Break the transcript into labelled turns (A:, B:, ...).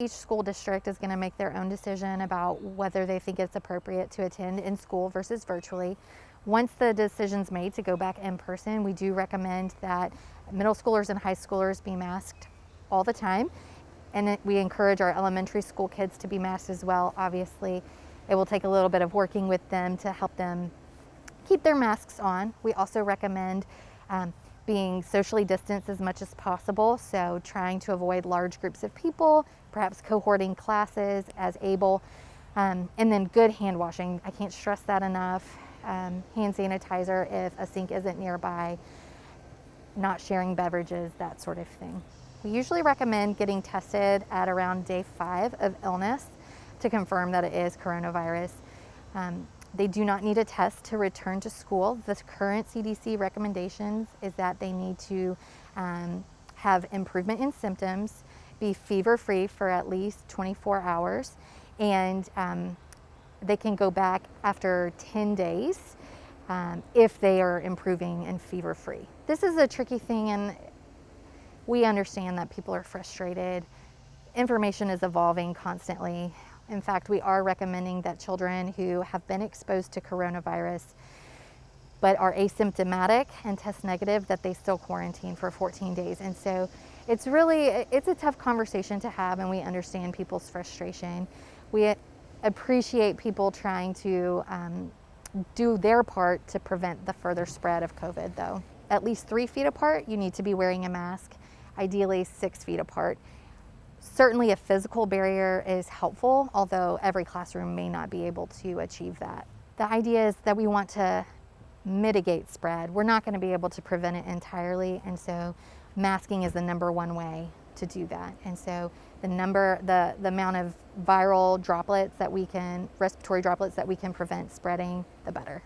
A: Each school district is going to make their own decision about whether they think it's appropriate to attend in school versus virtually. Once the decision's made to go back in person, we do recommend that middle schoolers and high schoolers be masked all the time. And we encourage our elementary school kids to be masked as well. Obviously, it will take a little bit of working with them to help them keep their masks on. We also recommend being socially distanced as much as possible, so trying to avoid large groups of people, perhaps cohorting classes as able, and then good hand washing. I can't stress that enough. Hand sanitizer if a sink isn't nearby, not sharing beverages, that sort of thing. We usually recommend getting tested at around day 5 of illness to confirm that it is coronavirus. They do not need a test to return to school. The current CDC recommendations is that they need to have improvement in symptoms, be fever-free for at least 24 hours, and they can go back after 10 days if they are improving and fever-free. This is a tricky thing, and we understand that people are frustrated. Information is evolving constantly. In fact, we are recommending that children who have been exposed to coronavirus but are asymptomatic and test negative, that they still quarantine for 14 days. And so it's a tough conversation to have, and we understand people's frustration. We appreciate people trying to do their part to prevent the further spread of COVID, though. At least 3 feet apart, you need to be wearing a mask, ideally 6 feet apart. Certainly a physical barrier is helpful, although every classroom may not be able to achieve that. The idea is that we want to mitigate spread. We're not going to be able to prevent it entirely, and so masking is the #1 way to do that. And so the amount of viral droplets that we can, respiratory droplets that we can prevent spreading, the better.